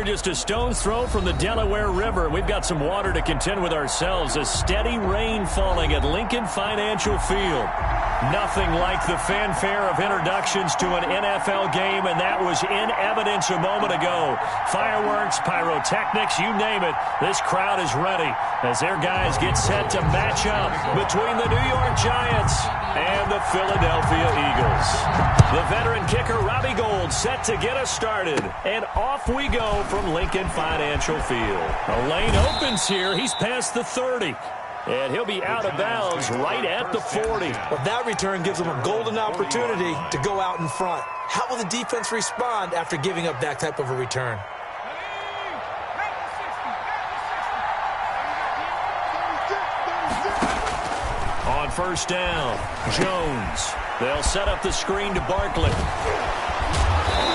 just a stone's throw from the Delaware River. We've got some water to contend with ourselves. A steady rain falling at Lincoln Financial Field. Nothing like the fanfare of introductions to an NFL game, and that was in evidence a moment ago. Fireworks, pyrotechnics, you name it. This crowd is ready as their guys get set to match up between the New York Giants and the Philadelphia Eagles. The veteran kicker, Robbie Gould, set to get us started. And off we go from Lincoln Financial Field. A lane opens here. He's past the 30. And he'll be out of bounds right at the 40. Well, that return gives them a golden opportunity to go out in front. How will the defense respond after giving up that type of a return? On first down, Jones. They'll set up the screen to Barkley.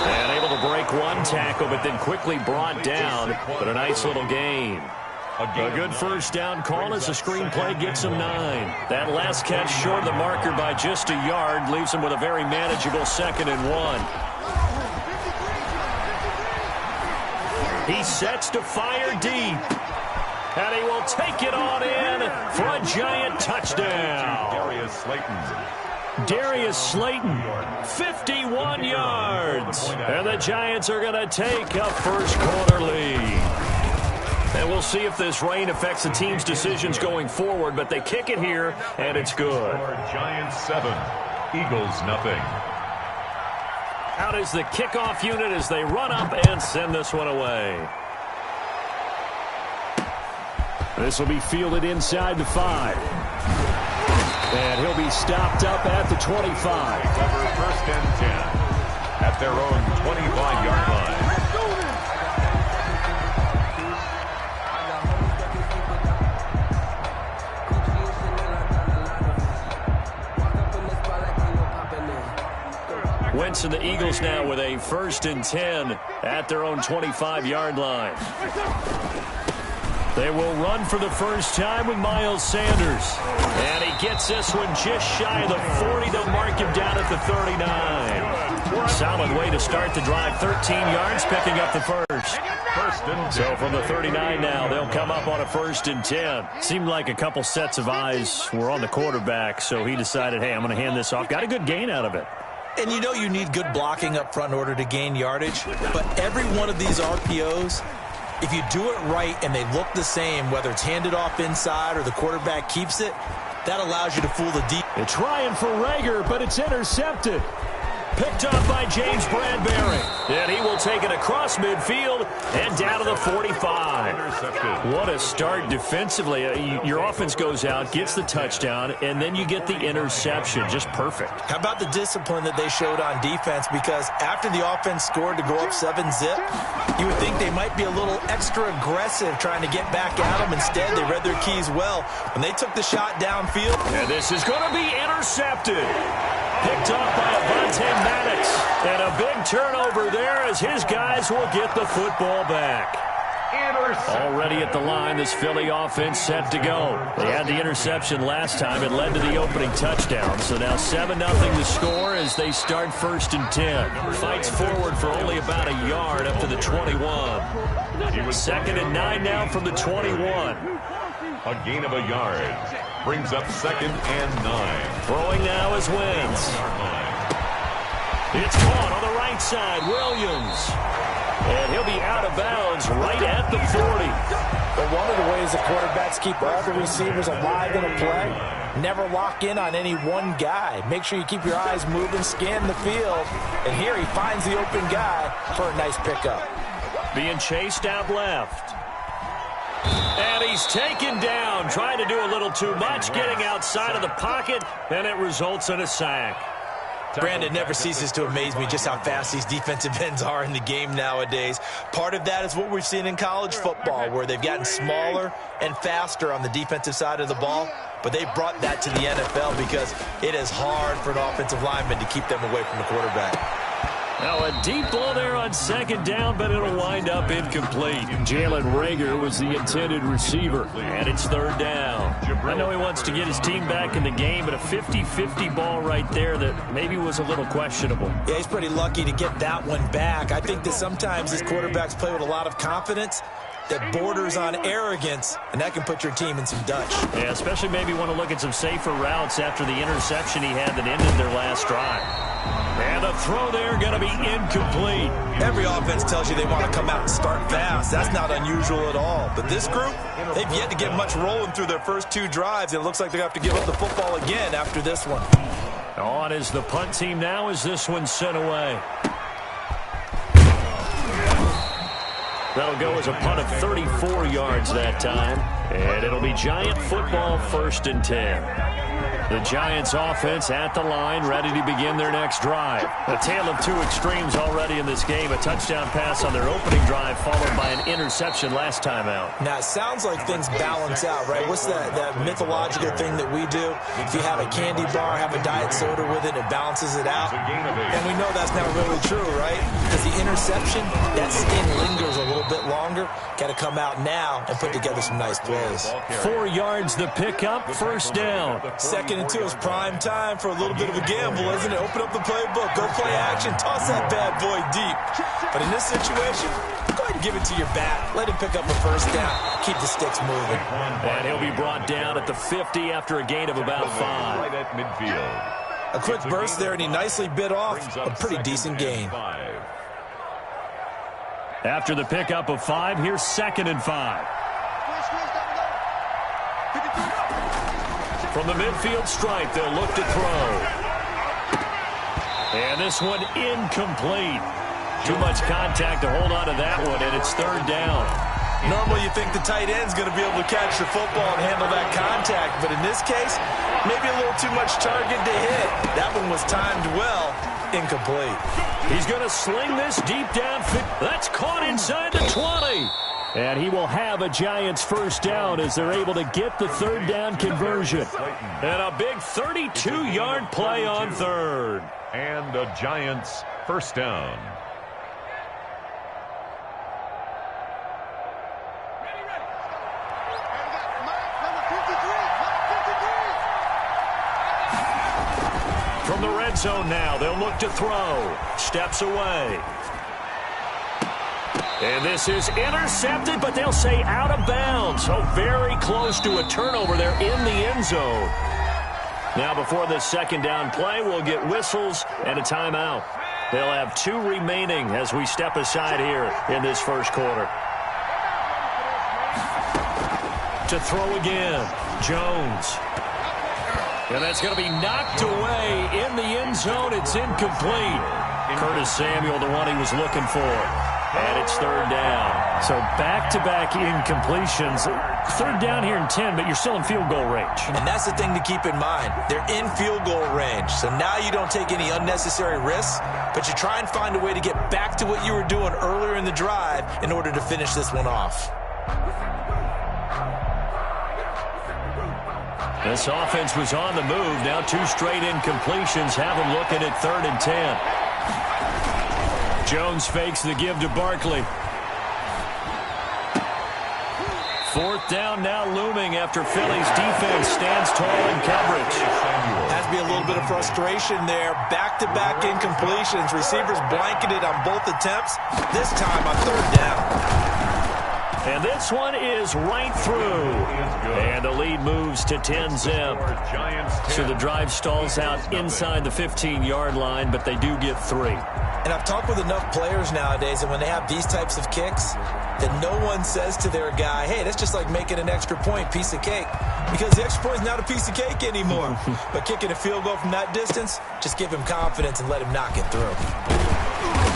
And able to break one tackle, but then quickly brought down. But a nice little gain. A good first down call as the screenplay gets him 9. That last catch short of the marker by just a yard leaves him with a very manageable 2nd and 1. He sets to fire deep. And he will take it on in for a Giant touchdown. Darius Slayton, 51 yards. And the Giants are going to take a first quarter lead. And we'll see if this rain affects the team's decisions going forward, but they kick it here, and it's good. Giants 7, Eagles nothing. Out is the kickoff unit as they run up and send this one away. This will be fielded inside the 5. And he'll be stopped up at the 25. First and 10 at their own 25-yard line. Wentz and the Eagles now with a 1st and 10 at their own 25-yard line. They will run for the first time with Miles Sanders. And he gets this one just shy of the 40. They'll mark him down at the 39. Solid way to start the drive. 13 yards, picking up the first. So from the 39 now, they'll come up on a 1st and 10. Seemed like a couple sets of eyes were on the quarterback, so he decided, hey, I'm going to hand this off. Got a good gain out of it. And you know you need good blocking up front in order to gain yardage. But every one of these RPOs, if you do it right and they look the same, whether it's handed off inside or the quarterback keeps it, that allows you to fool the deep. They're trying for Rager, but it's intercepted. Picked up by James Bradbury. And he will take it across midfield and down to the 45. What a start defensively. Your offense goes out, gets the touchdown, and then you get the interception. Just perfect. How about the discipline that they showed on defense? Because after the offense scored to go up 7-zip, you would think they might be a little extra aggressive trying to get back at them. Instead, they read their keys well when they took the shot downfield. And this is going to be intercepted. Picked up by Avonte Maddox. And a big turnover there as his guys will get the football back. Already at the line, this Philly offense set to go. They had the interception last time. It led to the opening touchdown. So now 7-0 the score as they start 1st and 10. Fights forward for only about a yard up to the 21. 2nd and 9 now from the 21. A gain of a yard. Brings up 2nd and 9. Throwing now is Wentz. It's caught on the right side. Williams. And he'll be out of bounds right at the 40. But one of the ways the quarterbacks keep all the receivers alive in a play, never lock in on any one guy. Make sure you keep your eyes moving, scan the field. And here he finds the open guy for a nice pickup. Being chased out left. And he's taken down, trying to do a little too much, getting outside of the pocket, and it results in a sack. Brandon, never ceases to amaze me just how fast these defensive ends are in the game nowadays. Part of that is what we've seen in college football, where they've gotten smaller and faster on the defensive side of the ball. But they brought that to the NFL because it is hard for an offensive lineman to keep them away from the quarterback. Now a deep ball there on second down, but it'll wind up incomplete. Jalen Reagor was the intended receiver, and it's third down. I know he wants to get his team back in the game, but a 50-50 ball right there that maybe was a little questionable. Yeah, he's pretty lucky to get that one back. I think that sometimes these quarterbacks play with a lot of confidence that borders on arrogance, and that can put your team in some Dutch. Yeah, especially maybe want to look at some safer routes after the interception he had that ended their last drive. And the throw there going to be incomplete. Every offense tells you they want to come out and start fast. That's not unusual at all. But this group, they've yet to get much rolling through their first two drives. It looks like they have to give up the football again after this one. On is the punt team now as this one's sent away. That'll go as a punt of 34 yards that time. And it'll be Giant football, 1st and 10. The Giants offense at the line, ready to begin their next drive. A tale of two extremes already in this game. A touchdown pass on their opening drive, followed by an interception last time out. Now, it sounds like things balance out, right? What's that mythological thing that we do? If you have a candy bar, have a diet soda with it, it balances it out. And we know that's not really true, right? Because the interception, that sting lingers a little bit longer. Got to come out now and put together some nice plays. 4 yards the pickup, 1st down. 2nd and 2 is prime time for a little bit of a gamble, isn't it? Open up the playbook, go play action, toss that bad boy deep. But in this situation, go ahead and give it to your back. Let him pick up a 1st down. Keep the sticks moving. And he'll be brought down at the 50 after a gain of about 5. Right at midfield. A quick burst there, and he nicely bit off a pretty decent gain. After the pickup of 5, here's 2nd and 5. From the midfield stripe, they'll look to throw. And this one incomplete. Too much contact to hold on to that one, and it's 3rd down. Normally you think the tight end's going to be able to catch the football and handle that contact, but in this case, maybe a little too much target to hit. That one was timed well. Incomplete. He's going to sling this deep down. That's caught inside the 20. And he will have a Giants 1st down as they're able to get the 3rd down conversion. And a big 32-yard play on 3rd. And a Giants 1st down. From the red zone now, they'll look to throw. Steps away. And this is intercepted, but they'll say out of bounds. So very close to a turnover there in the end zone. Now before this 2nd down play, we'll get whistles and a timeout. They'll have 2 remaining as we step aside here in this 1st quarter. To throw again, Jones. And that's going to be knocked away in the end zone. It's incomplete. Curtis Samuel, the one he was looking for. And it's 3rd down. So back-to-back incompletions. 3rd down here in 10, but you're still in field goal range. And that's the thing to keep in mind. They're in field goal range. So now you don't take any unnecessary risks, but you try and find a way to get back to what you were doing earlier in the drive in order to finish this one off. This offense was on the move. Now 2 straight incompletions have them looking at 3rd and 10. Jones fakes the give to Barkley. 4th down now looming after Philly's defense stands tall in coverage. Has to be a little bit of frustration there. Back-to-back incompletions. Receivers blanketed on both attempts. This time on 3rd down. And this one is right through. And the lead moves to 10-zip. So the drive stalls out inside the 15-yard line, but they do get 3. And I've talked with enough players nowadays that when they have these types of kicks, that no one says to their guy, hey, that's just like making an extra point, piece of cake. Because the extra point is not a piece of cake anymore. But kicking a field goal from that distance, just give him confidence and let him knock it through.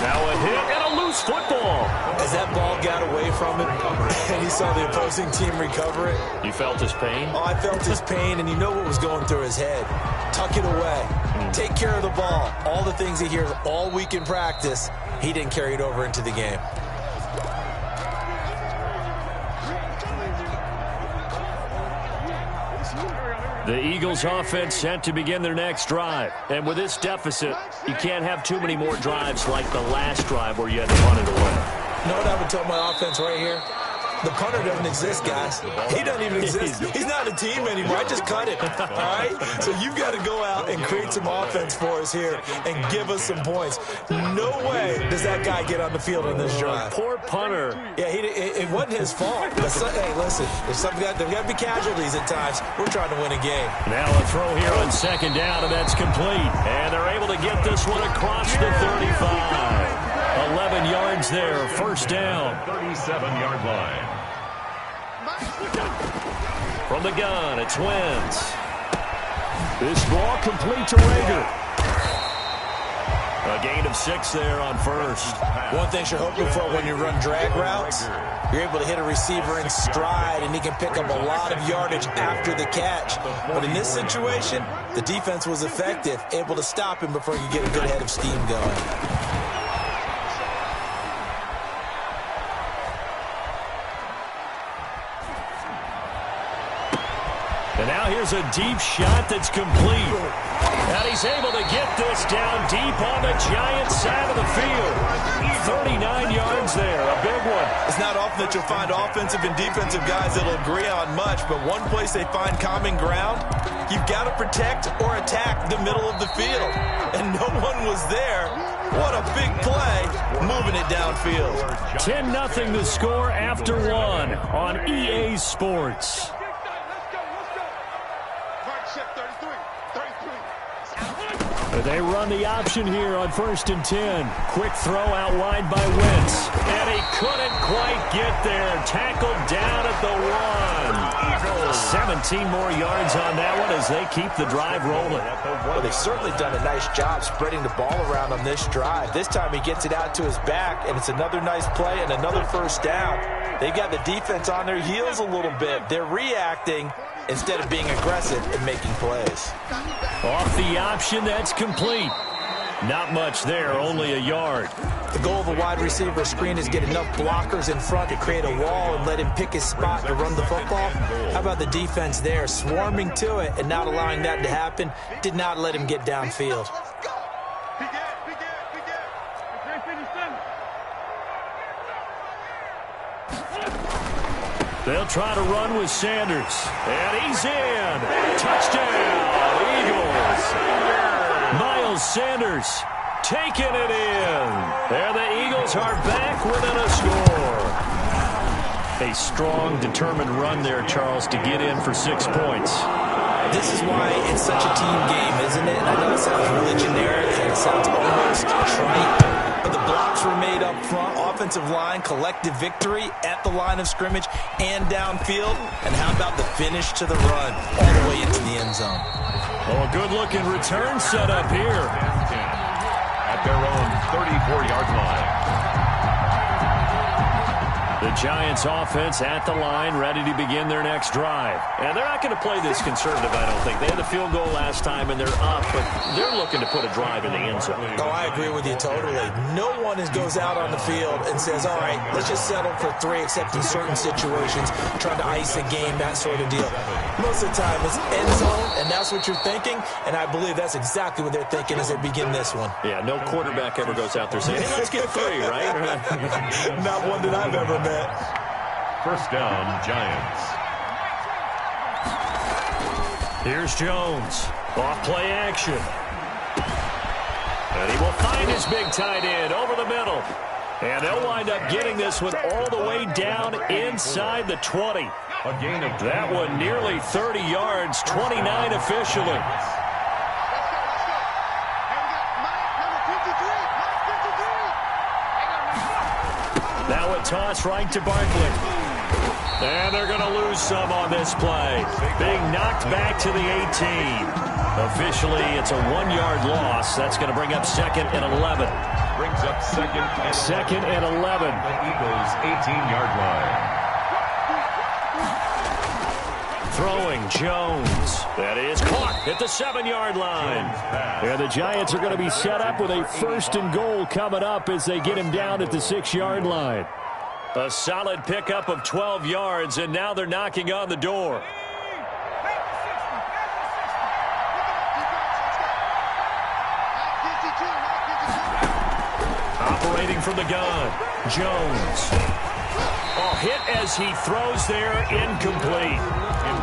Now a hit and a loose football. As that ball got away from him and he saw the opposing team recover it. You felt his pain? Oh, I felt his pain, and you know what was going through his head. Tuck it away. Take care of the ball. All the things he hears all week in practice, he didn't carry it over into the game. The Eagles offense set to begin their next drive. And with this deficit, you can't have too many more drives like the last drive where you had to punt it away. You know what I would tell my offense right here? The punter doesn't exist, guys. He doesn't even exist. He's not a team anymore. I just cut it, all right? So you've got to go out and create some offense for us here and give us some points. No way does that guy get on the field on this drive. Poor punter. Yeah, it wasn't his fault. But hey, listen, there's got to be casualties at times. We're trying to win a game. Now a throw here on second down, and that's complete. And they're able to get this one across the 35. 11 yards there, first down. 37-yard line. From the gun, it's Wentz. This ball complete to Rager. A gain of 6 there on first. One thing you're hoping for when you run drag routes, you're able to hit a receiver in stride, and he can pick up a lot of yardage after the catch. But in this situation, the defense was effective, able to stop him before he could get a good head of steam going. And now here's a deep shot that's complete. And he's able to get this down deep on the Giants side of the field. 39 yards there, a big one. It's not often that you'll find offensive and defensive guys that'll agree on much, but one place they find common ground, you've got to protect or attack the middle of the field. And no one was there. What a big play, moving it downfield. 10-0 the score after one on EA Sports. They run the option here on 1st and 10. Quick throw out wide by Wentz. And he couldn't quite get there. Tackled down at the 1. 17 more yards on that one as they keep the drive rolling. Well, they've certainly done a nice job spreading the ball around on this drive. This time he gets it out to his back, and it's another nice play and another first down. They've got the defense on their heels a little bit. They're reacting instead of being aggressive and making plays. Off the option, that's complete. Not much there, only a yard. The goal of a wide receiver screen is get enough blockers in front to create a wall and let him pick his spot to run the football. How about the defense there, swarming to it and not allowing that to happen? Did not let him get downfield. They'll try to run with Sanders. And he's in. Touchdown, Eagles. Miles Sanders taking it in. And the Eagles are back within a score. A strong, determined run there, Charles, to get in for 6 points. This is why it's such a team game, isn't it? I know it sounds really generic and it sounds almost trite. But the blocks were made up front, offensive line, collective victory at the line of scrimmage and downfield. And how about the finish to the run all the way into the end zone? Oh, a good-looking return set up here. At their own 34-yard line. The Giants offense at the line, ready to begin their next drive. And they're not going to play this conservative, I don't think. They had the field goal last time, and they're up, but they're looking to put a drive in the end zone. Oh, I agree with you totally. No one goes out on the field and says, all right, let's just settle for 3, except in certain situations, trying to ice a game, that sort of deal. Most of the time, it's end zone, and that's what you're thinking, and I believe that's exactly what they're thinking as they begin this one. Yeah, no quarterback ever goes out there saying, hey, let's get 3, right? Not one that I've ever met. First down, Giants. Here's Jones. Off play action. And he will find his big tight end over the middle. And they'll wind up getting this one all the way down inside the 20. A gain of that one nearly 30 yards, 29 officially. Now a toss right to Barkley. And they're going to lose some on this play. Being knocked back to the 18. Officially, it's a 1-yard loss. That's going to bring up 2nd and 11. Brings up 2nd and 11. The Eagles' 18-yard line. Throwing Jones. That is caught at the 7-yard line. And the Giants are going to be set up with a 1st and goal coming up as they get him down at the 6-yard line. A solid pickup of 12 yards, and now they're knocking on the door. Operating from the gun, Jones. Oh, hit as he throws there, incomplete.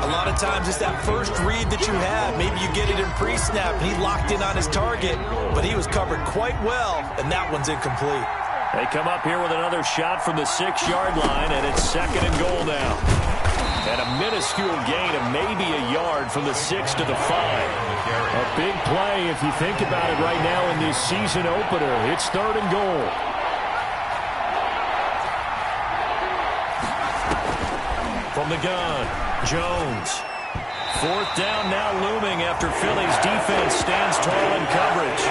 A lot of times it's that first read that you have. Maybe you get it in pre-snap, and he locked in on his target, but he was covered quite well, and that one's incomplete. They come up here with another shot from the 6-yard line, and it's 2nd and goal now. And a minuscule gain of maybe a yard from the 6 to the 5. A big play if you think about it right now in this season opener. It's 3rd and goal. From the gun, Jones. 4th down now looming after Philly's defense stands tall in coverage.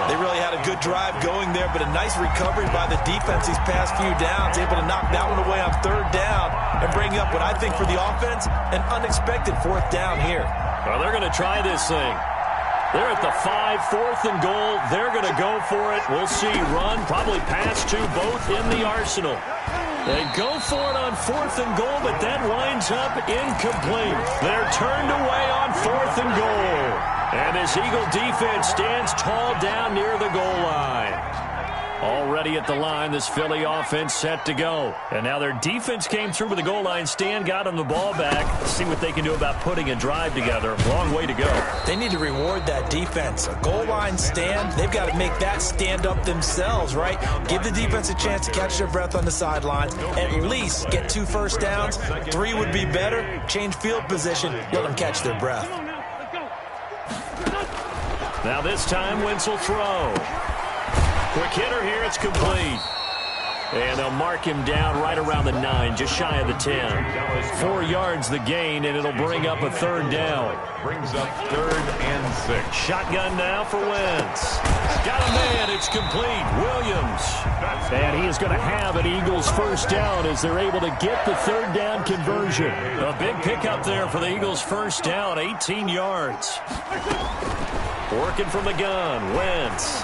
They really had a good drive going there, but a nice recovery by the defense these past few downs, able to knock that one away on 3rd down and bring up what I think for the offense, an unexpected 4th down here. Well, they're going to try this thing. They're at the 5, 4th and goal. They're going to go for it. We'll see. Run, probably pass to both in the arsenal. They go for it on 4th and goal, but that winds up incomplete. They're turned away on 4th and goal. And this Eagle defense stands tall down near the goal line. Already at the line, this Philly offense set to go. And now their defense came through with the goal line stand, got them the ball back. Let's see what they can do about putting a drive together. Long way to go. They need to reward that defense. A goal line stand, they've got to make that stand up themselves, right? Give the defense a chance to catch their breath on the sidelines. At least get 2 first downs. 3 would be better. Change field position. Let them catch their breath. Now this time, Wentz will throw. Quick hitter here, it's complete. And they'll mark him down right around the 9, just shy of the 10. 4 yards the gain, and it'll bring up a 3rd down. Brings up 3rd and 6. Shotgun now for Wentz. Got a man, it's complete. Williams. And he is going to have an Eagles 1st down as they're able to get the 3rd down conversion. A big pickup there for the Eagles' 1st down, 18 yards. Working from the gun, Wentz.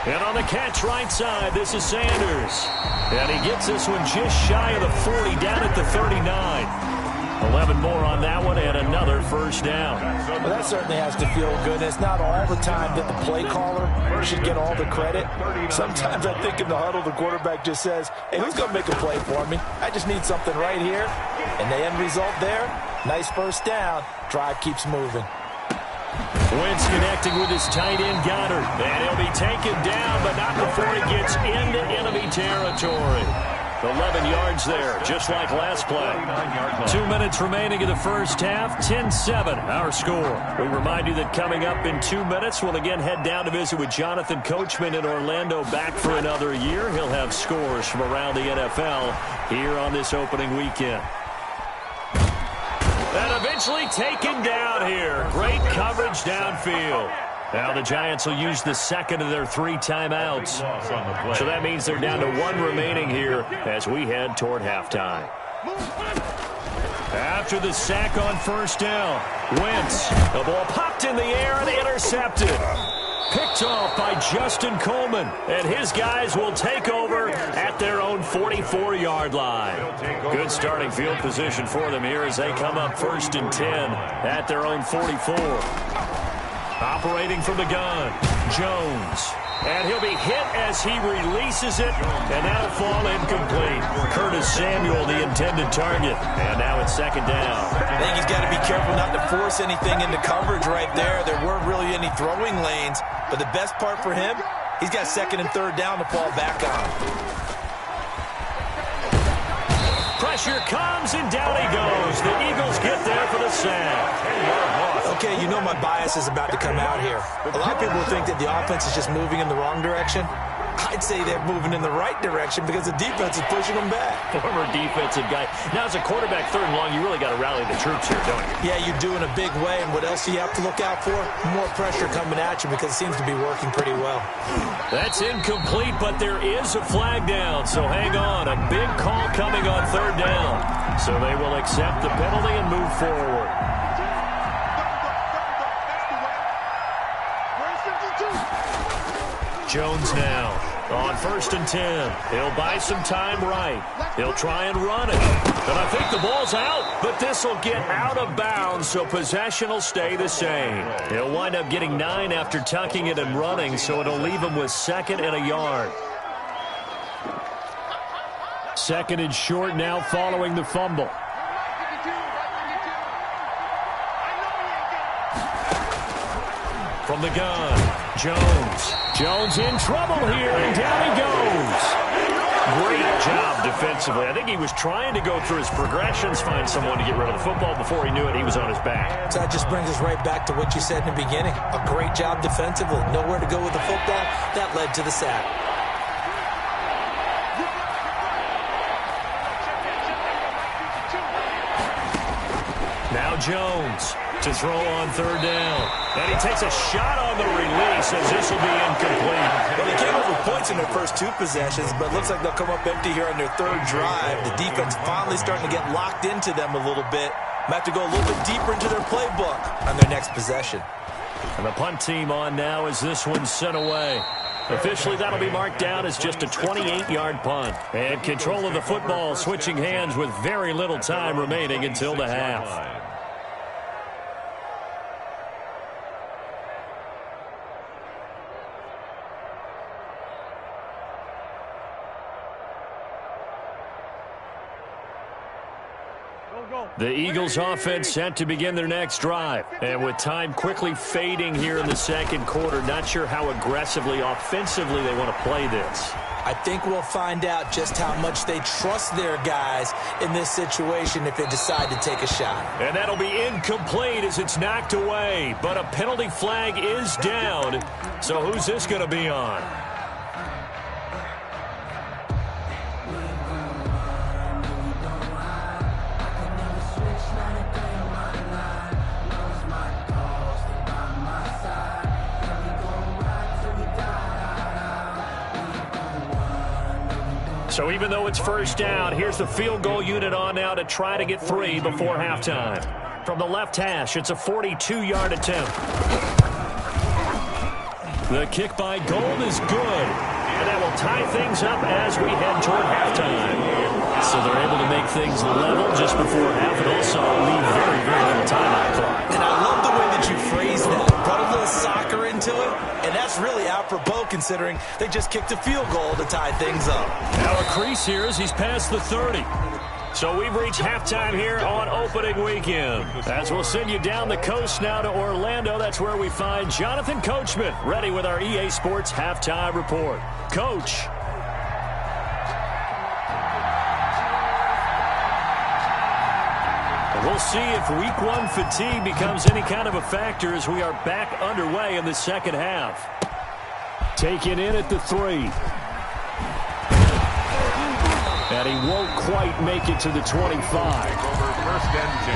And on the catch right side, this is Sanders. And he gets this one just shy of the 40, down at the 39. 11 more on that one, and another 1st down. Well, that certainly has to feel good. It's not all the time that the play caller should get all the credit. Sometimes I think in the huddle, the quarterback just says, hey, who's going to make a play for me? I just need something right here. And the end result there, nice 1st down. Drive keeps moving. Wentz connecting with his tight end, Goddard. And he'll be taken down, but not before he gets into enemy territory. 11 yards there, just like last play. 2 minutes remaining in the 1st half, 10-7, our score. We remind you that coming up in 2 minutes, we'll again head down to visit with Jonathan Coachman in Orlando, back for another year. He'll have scores from around the NFL here on this opening weekend. And eventually taken down here. Great coverage downfield. Now the Giants will use the 2nd of their 3 timeouts. So that means they're down to 1 remaining here as we head toward halftime. After the sack on 1st down, Wentz. The ball popped in the air and intercepted. Picked off by Justin Coleman. And his guys will take over at their own 44-yard line. Good starting field position for them here as they come up 1st and 10 at their own 44. Operating from the gun, Jones. And he'll be hit as he releases it, and that'll fall incomplete. Curtis Samuel, the intended target. And now it's 2nd down. I think he's got to be careful not to force anything into coverage right there. There weren't really any throwing lanes, but the best part for him, he's got 2nd and 3rd down to fall back on. Pressure comes, and down he goes. The Eagles get there for the sack. Okay, you know my bias is about to come out here. A lot of people think that the offense is just moving in the wrong direction. I'd say they're moving in the right direction because the defense is pushing them back. Former defensive guy. Now, as a quarterback 3rd and long, you really got to rally the troops here, don't you? Yeah, you do in a big way. And what else do you have to look out for? More pressure coming at you because it seems to be working pretty well. That's incomplete, but there is a flag down. So hang on. A big call coming on 3rd down. So they will accept the penalty and move forward. Jones now on 1st and 10. He'll buy some time right. He'll try and run it. And I think the ball's out, but this will get out of bounds, so possession will stay the same. He'll wind up getting 9 after tucking it and running, so it'll leave him with 2nd and a yard. 2nd and short now following the fumble. From the gun, Jones. Jones in trouble here, and down he goes. Great job defensively. I think he was trying to go through his progressions, find someone to get rid of the football. Before he knew it, he was on his back. So that just brings us right back to what you said in the beginning. A great job defensively. Nowhere to go with the football. That led to the sack. Now Jones to throw on 3rd down. And he takes a shot on the release as this will be incomplete. Well, they came up with points in their first 2 possessions, but it looks like they'll come up empty here on their 3rd drive. The defense finally starting to get locked into them a little bit. Might have to go a little bit deeper into their playbook on their next possession. And the punt team on now as this one's sent away. Officially, that'll be marked down as just a 28-yard punt. And control of the football switching hands with very little time remaining until the half. The Eagles offense set to begin their next drive. And with time quickly fading here in the 2nd quarter, not sure how aggressively, offensively they want to play this. I think we'll find out just how much they trust their guys in this situation if they decide to take a shot. And that'll be incomplete as it's knocked away. But a penalty flag is down. So who's this going to be on? So even though it's 1st down, here's the field goal unit on now to try to get 3 before halftime. From the left hash, it's a 42-yard attempt. The kick by Gold is good. And that will tie things up as we head toward halftime. So they're able to make things level just before half and also leave very, very little time on the clock. And I love the way that you phrase that. Brought a little soccer into it, and that's really apropos considering they just kicked a field goal to tie things up. Now a crease here as he's past the 30. So we've reached halftime here on opening weekend. As we'll send you down the coast now to Orlando, that's where we find Jonathan Coachman ready with our EA Sports halftime report. Coach. We'll see if week 1 fatigue becomes any kind of a factor as we are back underway in the 2nd half. Taken in at the 3. And he won't quite make it to the 25. Over 1st and 10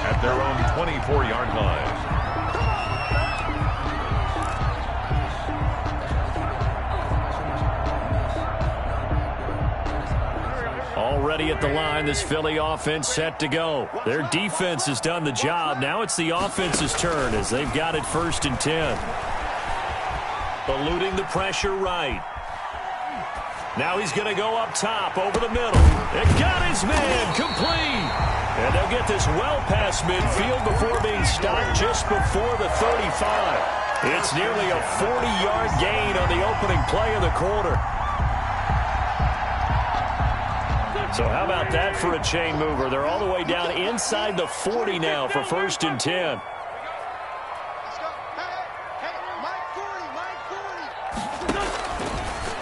at their own 24-yard line. Already at the line, this Philly offense set to go. Their defense has done the job. Now it's the offense's turn as they've got it 1st and 10. Eluding the pressure right. Now he's going to go up top over the middle. It got his man complete. And they'll get this well past midfield before being stopped just before the 35. It's nearly a 40-yard gain on the opening play of the quarter. So how about that for a chain mover? They're all the way down inside the 40 now for 1st and 10.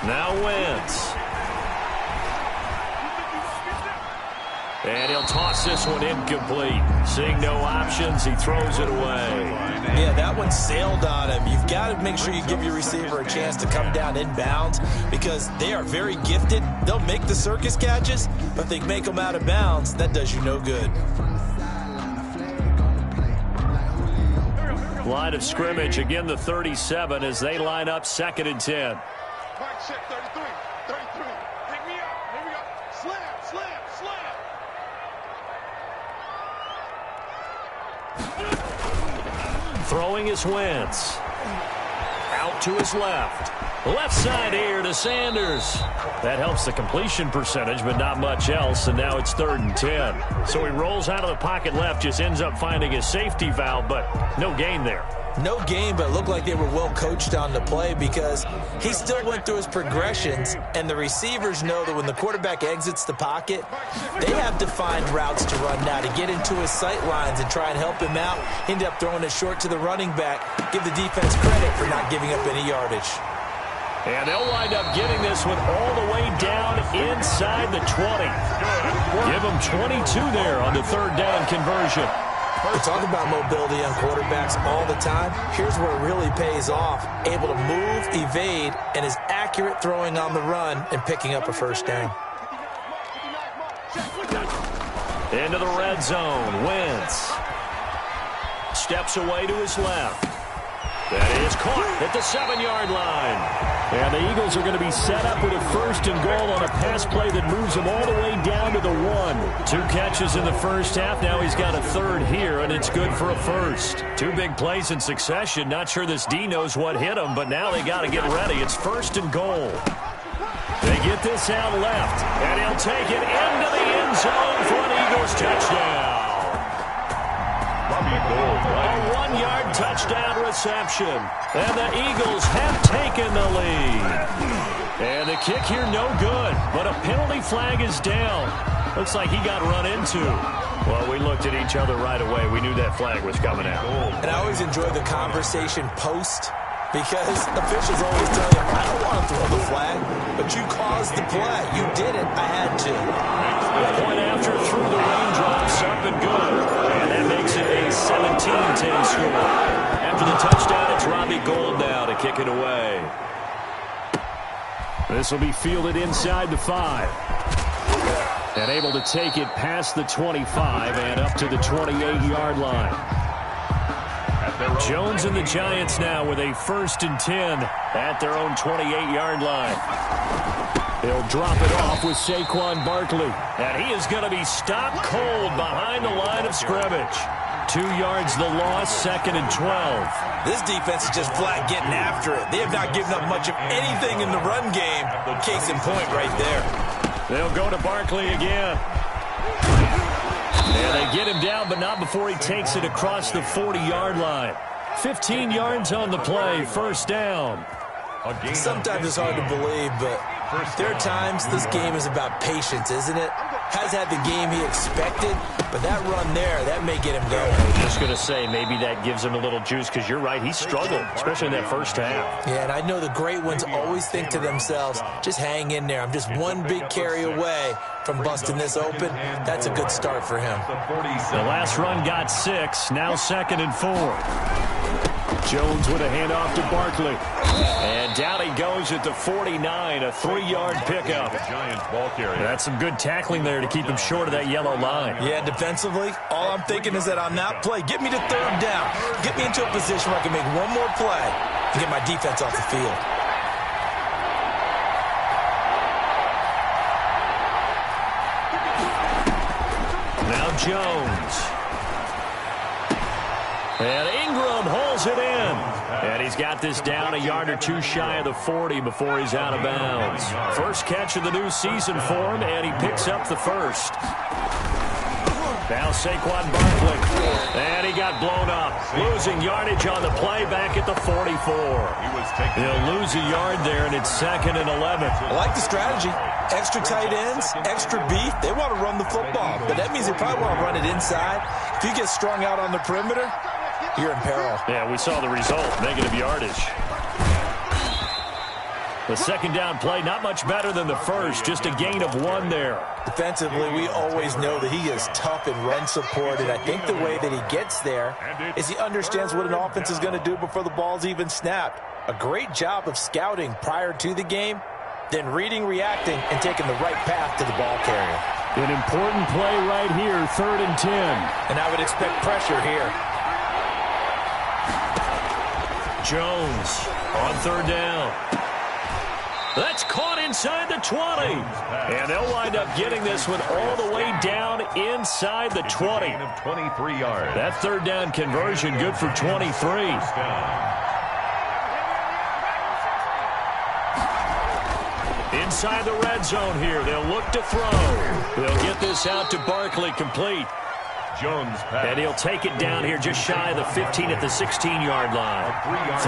Now Wentz. And he'll toss this one incomplete. Seeing no options, he throws it away. Yeah, that one sailed on him. You've got to make sure you give your receiver a chance to come down inbounds because they are very gifted. They'll make the circus catches, but if they make them out of bounds, that does you no good. Line of scrimmage, again the 37 as they line up 2nd and 10. Mark check 33, 33. Pick me up. Here we go. Slam, slam, slam. Throwing is Wentz. Out to his left. Left side here to Sanders. That helps the completion percentage, but not much else, and now it's 3rd and 10. So he rolls out of the pocket left, just ends up finding a safety valve, but no gain there. No gain, but it looked like they were well coached on the play because he still went through his progressions, and the receivers know that when the quarterback exits the pocket, they have to find routes to run now to get into his sight lines and try and help him out. End up throwing it short to the running back. Give the defense credit for not giving up any yardage. And they'll wind up getting this one all the way down inside the 20. Give them 22 there on the 3rd down conversion. We talk about mobility on quarterbacks all the time. Here's where it really pays off. Able to move, evade, and is accurate throwing on the run and picking up a 1st down. Into the red zone. Wentz steps away to his left. That is caught at the 7-yard line. And the Eagles are going to be set up with a 1st and goal on a pass play that moves them all the way down to the 1. 2 catches in the first half. Now he's got a 3rd here, and it's good for a 1st. 2 big plays in succession. Not sure this D knows what hit him, but now they got to get ready. It's 1st and goal. They get this out left, and he'll take it into the end zone for an Eagles touchdown. A 1-yard touchdown reception. And the Eagles have taken the lead. And the kick here no good, but a penalty flag is down. Looks like he got run into. Well, we looked at each other right away. We knew that flag was coming out. And I always enjoy the conversation post because officials always tell you, I don't want to throw the flag, but you caused the play. You did it. I had to. The point after through the raindrops up and good. And that makes it a 17-10 score. After the touchdown, it's Robbie Gould now to kick it away. This will be fielded inside the 5. And able to take it past the 25 and up to the 28-yard line. Jones and the Giants now with a 1st and 10 at their own 28-yard line. They'll drop it off with Saquon Barkley. And he is going to be stopped cold behind the line of scrimmage. 2 yards the loss, 2nd and 12. This defense is just flat getting after it. They have not given up much of anything in the run game. Case in point right there. They'll go to Barkley again. And they get him down, but not before he takes it across the 40-yard line. 15 yards on the play, 1st down. Sometimes it's hard to believe, but there are times this game is about patience, isn't it? Has had the game he expected, but that run there, that may get him going. I was just going to say, maybe that gives him a little juice, because you're right, he struggled, especially in that first half. Yeah, and I know the great ones always think to themselves, just hang in there. I'm just one big carry away from busting this open. That's a good start for him. The last run got 6, now 2nd and 4. Jones with a handoff to Barkley. And down he goes at the 49, a 3-yard pickup. That's some good tackling there to keep him short of that yellow line. Yeah, defensively, all I'm thinking is that on that play, get me to 3rd down. Get me into a position where I can make one more play and get my defense off the field. Now Jones. And Ingram holds it in. And he's got this down a yard or 2 shy of the 40 before he's out of bounds. First catch of the new season for him, and he picks up the 1st. Now Saquon Barkley. And he got blown up. Losing yardage on the play back at the 44. He'll lose a yard there, and it's 2nd and 11. I like the strategy. Extra tight ends, extra beef. They want to run the football, but that means they probably want to run it inside. If you get strung out on the perimeter, you're in peril. Yeah, we saw the result, negative yardage. The 2nd down play, not much better than the first, just a gain of 1 there. Defensively, we always know that he is tough in run support, and I think the way that he gets there is he understands what an offense is going to do before the ball's even snapped. A great job of scouting prior to the game, then reading, reacting, and taking the right path to the ball carrier. An important play right here, 3rd and 10. And I would expect pressure here. Jones on 3rd down. That's caught inside the 20. And they'll wind up getting this one all the way down inside the 20. 23 yards. That 3rd down conversion good for 23. Inside the red zone here. They'll look to throw. They'll get this out to Barkley, complete. Jones pass. And he'll take it down here just shy of the 15 at the 16-yard line.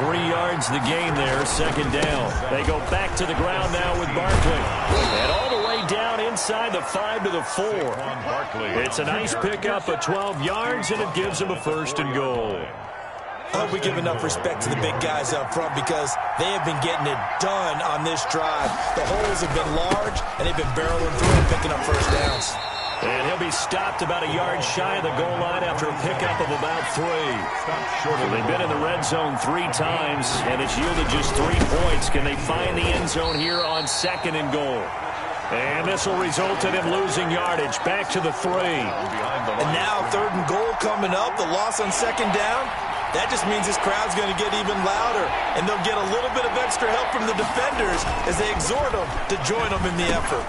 3 yards the gain there, second down. They go back to the ground now with Barkley. And all the way down inside the 5 to the 4. It's a nice pickup of 12 yards, and it gives them a first and goal. I hope we give enough respect to the big guys up front because they have been getting it done on this drive. The holes have been large, and they've been barreling through and picking up first downs. And he'll be stopped about a yard shy of the goal line after a pickup of about 3. They've been in the red zone 3 times, and it's yielded just 3 points. Can they find the end zone here on second and goal? And this will result in him losing yardage. Back to the 3. And now third and goal coming up. The loss on second down. That just means this crowd's going to get even louder, and they'll get a little bit of extra help from the defenders as they exhort them to join them in the effort.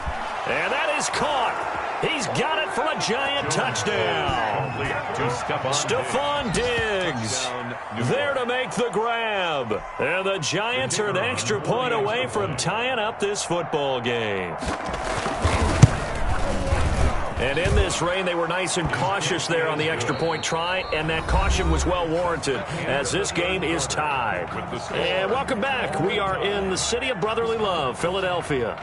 And that is caught. He's got it for a giant touchdown. Stephon Diggs there to make the grab. And the Giants are an extra point away from tying up this football game. And in this rain, they were nice and cautious there on the extra point try, and that caution was well warranted as this game is tied. And welcome back. We are in the city of brotherly love, Philadelphia,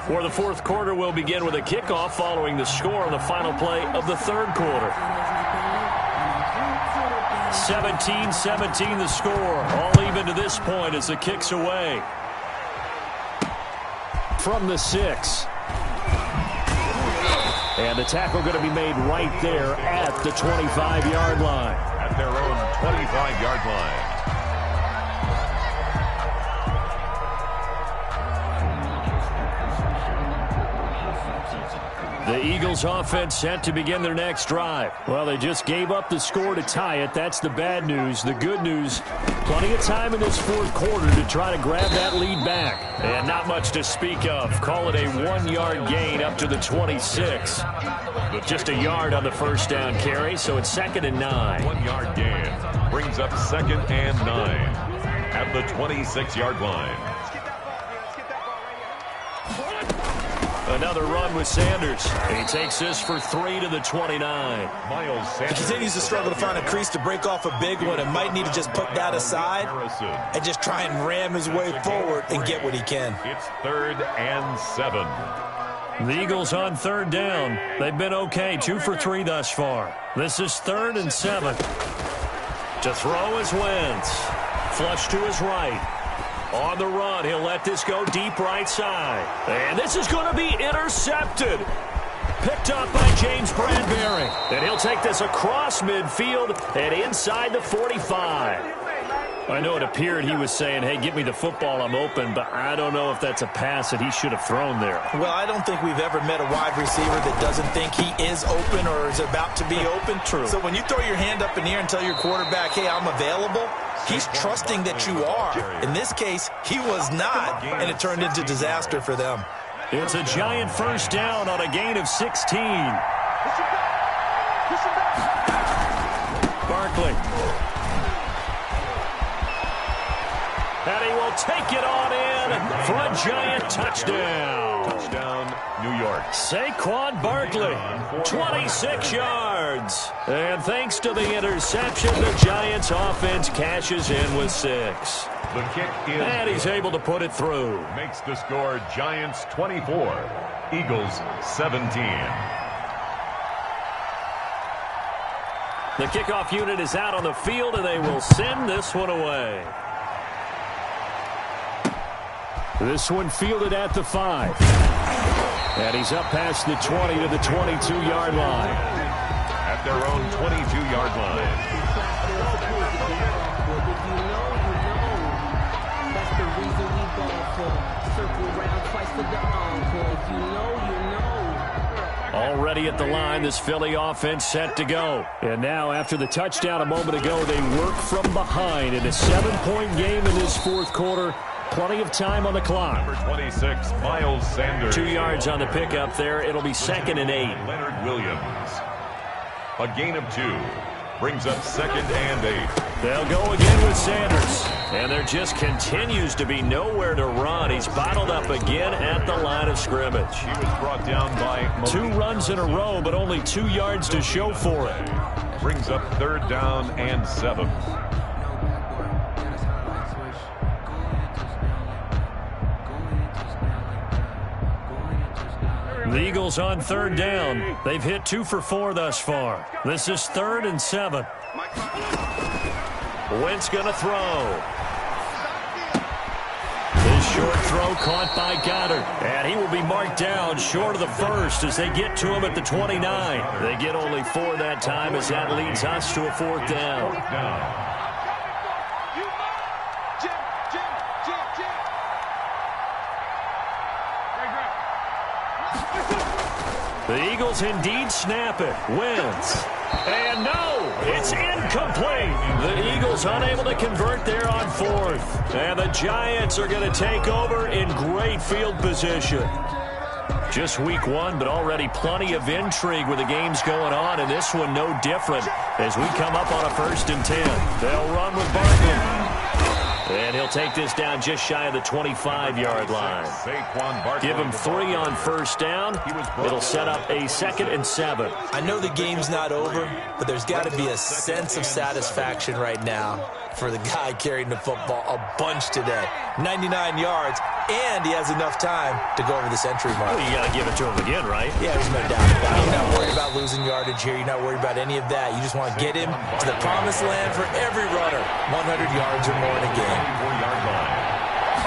where the fourth quarter will begin with a kickoff following the score on the final play of the third quarter. 17-17 the score, all even to this point as the kick's away. From the 6. And the tackle going to be made right there at the 25-yard line. At their own 25-yard line. The Eagles offense set to begin their next drive. Well, they just gave up the score to tie it. That's the bad news. The good news, plenty of time in this fourth quarter to try to grab that lead back. And not much to speak of. Call it a 1-yard gain up to the 26. Just a yard on the first down carry, so it's 2nd and 9. 1-yard gain brings up 2nd and 9 at the 26-yard line. Another run with Sanders. He takes this for 3 to the 29. Miles Sanders. He continues to struggle to find a crease to break off a big one and might need to just put that aside and just try and ram his way forward and get what he can. It's 3rd and 7. The Eagles on third down. They've been okay, 2 for 3 thus far. This is 3rd and 7. To throw is Wentz. Flush to his right. On the run, he'll let this go deep right side. And this is going to be intercepted. Picked up by James Bradbury. And he'll take this across midfield and inside the 45. I know it appeared he was saying, hey, give me the football, I'm open, but I don't know if that's a pass that he should have thrown there. Well, I don't think we've ever met a wide receiver that doesn't think he is open or is about to be open. True. So when you throw your hand up in the air and tell your quarterback, hey, I'm available, he's trusting that you are. In this case, he was not, and it turned into disaster for them. It's a giant first down on a gain of 16. Barkley. And he will take it on in for a giant touchdown. Touchdown, New York. Saquon Barkley, 26 yards. And thanks to the interception, the Giants offense cashes in with 6. The kick is And he's able to put it through. Makes the score Giants 24, Eagles 17. The kickoff unit is out on the field, and they will send this one away. This one fielded at the 5. And he's up past the 20 to the 22-yard line. At their own 22-yard line. Already at the line, this Philly offense set to go. And now, after the touchdown a moment ago, they work from behind in a 7-point game in this fourth quarter. Plenty of time on the clock. Number 26, Miles Sanders. 2 yards on the pickup there. It'll be 2nd and 8. Leonard Williams. A gain of 2. Brings up 2nd and 8. They'll go again with with Sanders. And there just continues to be nowhere to run. He's bottled up again at the line of scrimmage. He was brought down by 2 runs in a row, but only 2 yards to show for it. Brings up 3rd down and 7. The Eagles on 3rd down. They've hit 2 for 4 thus far. This is 3rd and 7. Wentz going to throw. This short throw caught by Goddard. And he will be marked down short of the first as they get to him at the 29. They get only 4 that time as that leads us to a 4th down. The Eagles indeed snap it. Wentz. And no, it's incomplete. The Eagles unable to convert there on 4th. And the Giants are going to take over in great field position. Just week 1, but already plenty of intrigue with the games going on, and this one no different as we come up on a 1st and 10. They'll run with Barkley. And he'll take this down just shy of the 25-yard line. Give him 3 on 1st down. It'll set up a 2nd and 7. I know the game's not over, but there's got to be a sense of satisfaction right now for the guy carrying the football a bunch today. 99 yards, and he has enough time to go over the century mark. Well, you got to give it to him again, right? Yeah, there's no doubt about it. You're not worried about losing yardage here. You're not worried about any of that. You just want to get him to the promised land for every runner. 100 yards or more in a game. 4-yard line.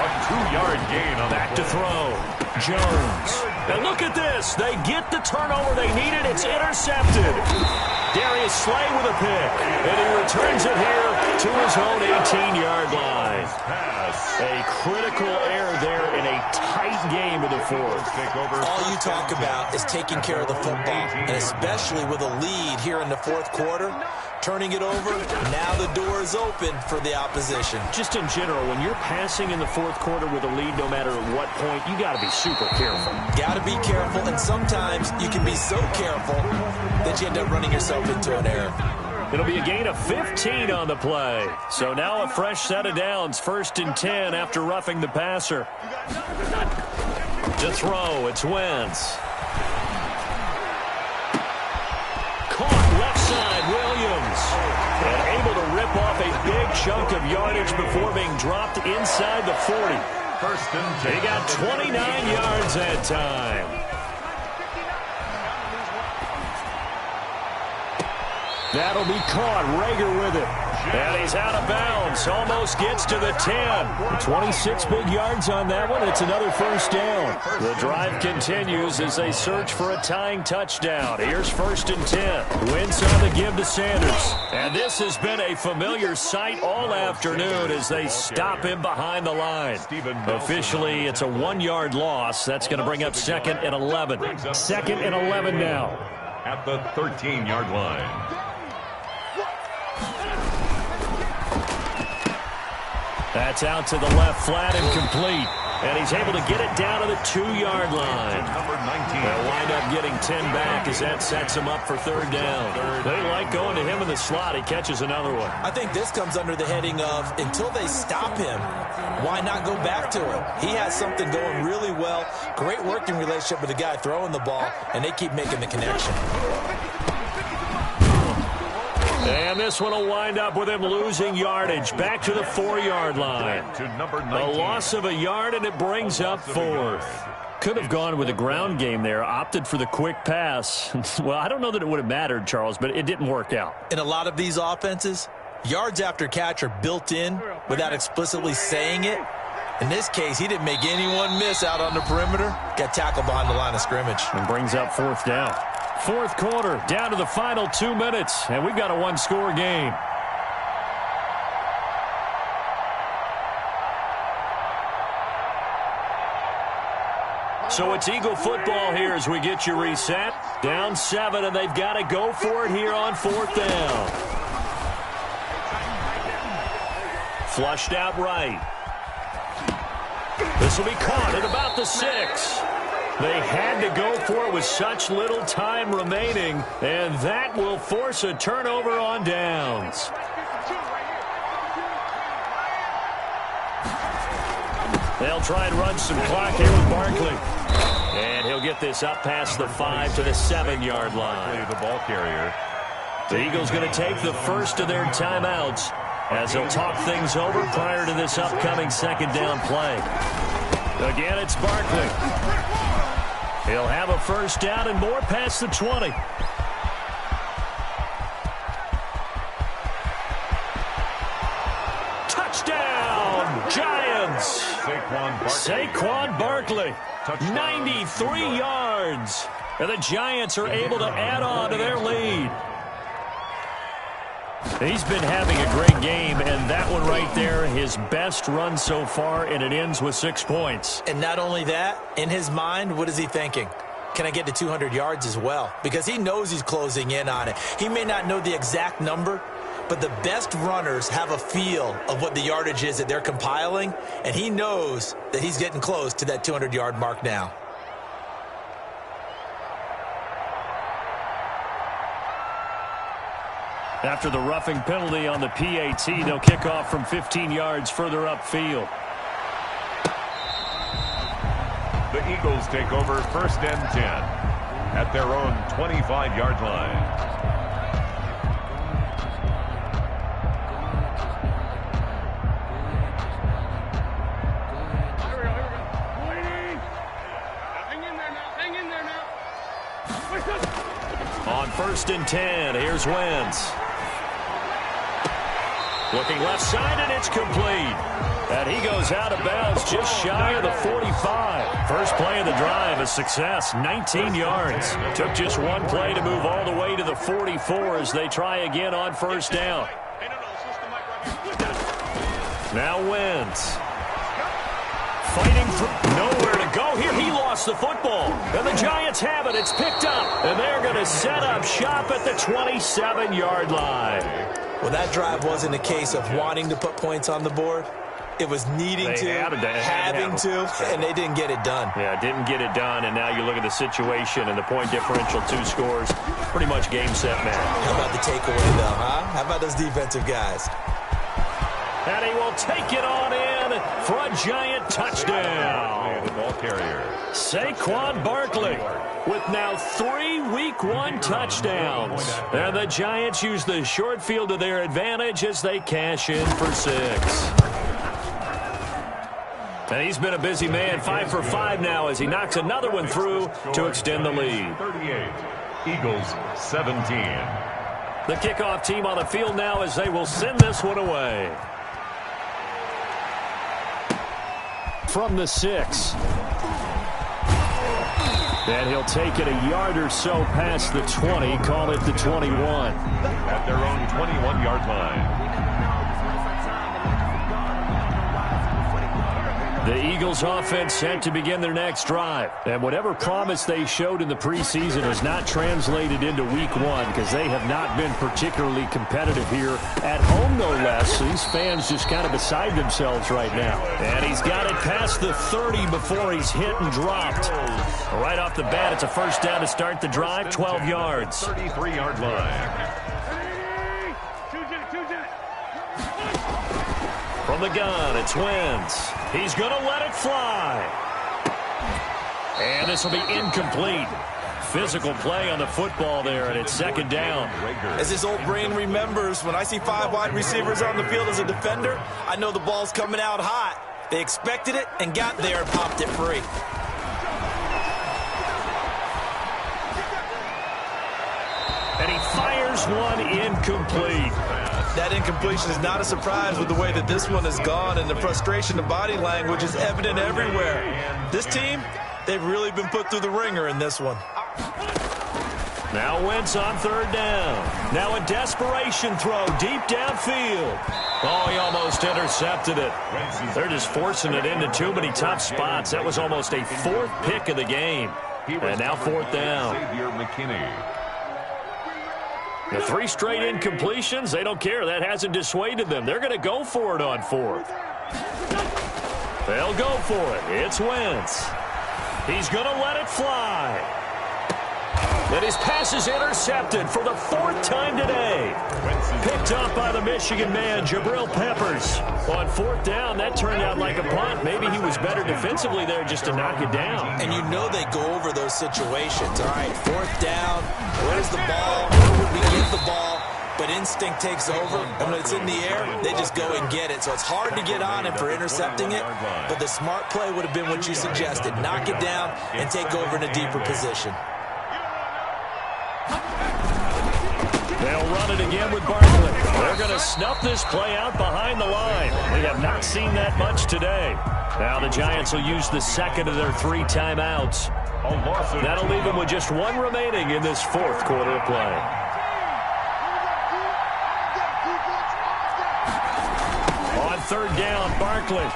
A 2-yard gain on back to throw. Jones. And look at this. They get the turnover they needed. It's intercepted. Darius Slay with a pick. And he returns it here to his own 18-yard line. A critical error there in a tight game in the 4th. All you talk about is taking care of the football, and especially with a lead here in the 4th quarter, turning it over, now the door is open for the opposition. Just in general, when you're passing in the 4th quarter with a lead, no matter at what point, you got to be super careful. Got to be careful, and sometimes you can be so careful that you end up running yourself into an error. It'll be a gain of 15 on the play. So now a fresh set of downs, 1st and 10 after roughing the passer. To throw, it's Wentz. Caught left side, Williams. And able to rip off a big chunk of yardage before being dropped inside the 40. 1st and 10. He got 29 yards that time. That'll be caught. Rager with it. And he's out of bounds. Almost gets to the 10. 26 big yards on that one. It's another 1st down. The drive continues as they search for a tying touchdown. Here's 1st and 10. Wentz on the give to Sanders. And this has been a familiar sight all afternoon as they stop him behind the line. Officially, it's a 1-yard loss. That's going to bring up 2nd and 11. 2nd and 11 now. At the 13-yard line. That's out to the left, flat and complete. And he's able to get it down to the 2-yard line. Number 19. They'll wind up getting 10 back as that sets him up for 3rd down. They like going to him in the slot. He catches another one. I think this comes under the heading of until they stop him, why not go back to him? He has something going really well. Great working relationship with the guy throwing the ball, and they keep making the connection. And this one will wind up with him losing yardage. Back to the 4-yard line. To number 19. A loss of a yard, and it brings up 4th. Could have gone with a ground game there. Opted for the quick pass. Well, I don't know that it would have mattered, Charles, but it didn't work out. In a lot of these offenses, yards after catch are built in without explicitly saying it. In this case, he didn't make anyone miss out on the perimeter. Got tackled behind the line of scrimmage. And brings up 4th down. 4th quarter, down to the final 2 minutes, and we've got a 1-score game. So it's Eagle football here as we get you reset. Down 7, and they've got to go for it here on 4th down. Flushed out right. This will be caught at about the 6. They had to go for it with such little time remaining, and that will force a turnover on downs. They'll try and run some clock here with Barkley. And he'll get this up past the 5 to the 7-yard line. The ball carrier. The Eagles going to take the first of their timeouts as they'll talk things over prior to this upcoming second down play. Again, it's Barkley. He'll have a first down and more past the 20. Touchdown, Giants! Saquon Barkley, 93 yards. And the Giants are able to add on to their lead. He's been having a great game, and that one right there, his best run so far, and it ends with 6 points. And not only that, in his mind, what is he thinking? Can I get to 200 yards as well? Because he knows he's closing in on it. He may not know the exact number, but the best runners have a feel of what the yardage is that they're compiling, and he knows that he's getting close to that 200-yard mark now. After the roughing penalty on the PAT, they'll kick off from 15 yards further upfield. The Eagles take over first and 10 at their own 25-yard line. On first and 10, here's Wentz. Looking left side, and it's complete. And he goes out of bounds just shy of the 45. First play of the drive, a success, 19 yards. Took just one play to move all the way to the 44 as they try again on first down. Now Wentz. Fighting for nowhere to go here. He lost the football. And the Giants have it. It's picked up. And they're going to set up shop at the 27-yard line. Well, that drive wasn't a case of wanting to put points on the board. It was needing to, having to, and they didn't get it done. Yeah, didn't get it done, and now you look at the situation and the point differential, 2 scores, pretty much game, set, match. How about the takeaway, though, huh? How about those defensive guys? And he will take it on in for a Giant touchdown. The ball carrier. Saquon Barkley with now 3 Week 1 touchdowns. And the Giants use the short field to their advantage as they cash in for 6. And he's been a busy man, 5 for 5 now as he knocks another one through to extend the lead. 38, Eagles 17. The kickoff team on the field now as they will send this one away. From the 6. And he'll take it a yard or so past the 20, call it the 21. At their own 21-yard line. The Eagles offense set to begin their next drive. And whatever promise they showed in the preseason has not translated into Week 1 because they have not been particularly competitive here at home, no less. So these fans just kind of beside themselves right now. And he's got it past the 30 before he's hit and dropped. Right off the bat, it's a first down to start the drive, 12 yards. 33-yard line. From the gun, it's Wentz. He's going to let it fly. And this will be incomplete. Physical play on the football there, and it's second down. As his old brain remembers, when I see 5 wide receivers on the field as a defender, I know the ball's coming out hot. They expected it and got there and popped it free. And he fires one incomplete. That incompletion is not a surprise with the way that this one has gone, and the frustration of body language is evident everywhere. This team, they've really been put through the ringer in this one. Now Wentz on third down. Now a desperation throw deep downfield. Oh, he almost intercepted it. They're just forcing it into too many tough spots. That was almost a 4th pick of the game. And now 4th down. The 3 straight incompletions, they don't care. That hasn't dissuaded them. They're going to go for it on 4th. They'll go for it. It's Wentz. He's going to let it fly. And his pass is intercepted for the 4th time today. Picked up by the Michigan man, Jabril Peppers. On 4th down, that turned out like a punt. Maybe he was better defensively there just to knock it down. And you know they go over those situations. All right, 4th down, where's the ball? Where would we get the ball? But instinct takes over, and when it's in the air, they just go and get it. So it's hard to get on him for intercepting it, but the smart play would have been what you suggested. Knock it down and take over in a deeper position. They'll run it again with Barkley. They're going to snuff this play out behind the line. We have not seen that much today. Now the Giants will use the second of their 3 timeouts. That'll leave them with just 1 remaining in this 4th quarter of play. On 3rd down, Barkley.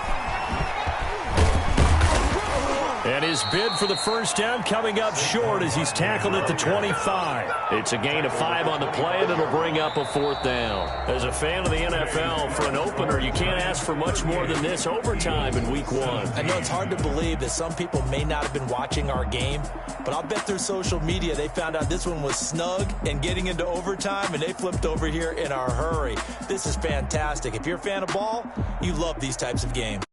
And his bid for the 1st down coming up short as he's tackled at the 25. It's a gain of 5 on the play, and it'll bring up a 4th down. As a fan of the NFL, for an opener, you can't ask for much more than this overtime in Week 1. I know it's hard to believe that some people may not have been watching our game, but I'll bet through social media they found out this one was snug and getting into overtime, and they flipped over here in a hurry. This is fantastic. If you're a fan of ball, you love these types of games.